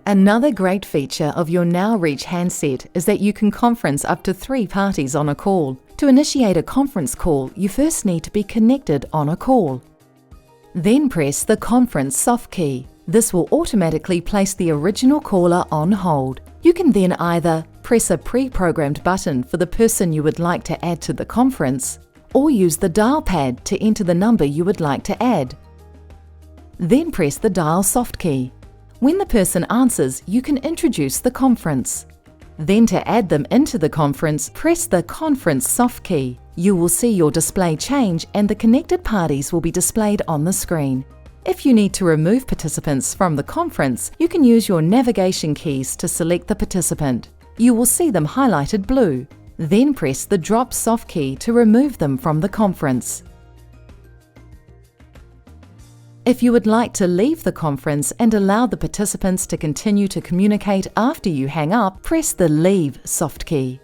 Another great feature of your NowReach handset is that you can conference up to 3 parties on a call. To initiate a conference call, you first need to be connected on a call. Then press the Conference soft key. This will automatically place the original caller on hold. You can then either press a pre-programmed button for the person you would like to add to the conference, or use the dial pad to enter the number you would like to add. Then press the Dial soft key. When the person answers, you can introduce the conference. Then to add them into the conference, press the Conference soft key. You will see your display change and the connected parties will be displayed on the screen. If you need to remove participants from the conference, you can use your navigation keys to select the participant. You will see them highlighted blue. Then press the Drop soft key to remove them from the conference. If you would like to leave the conference and allow the participants to continue to communicate after you hang up, press the Leave soft key.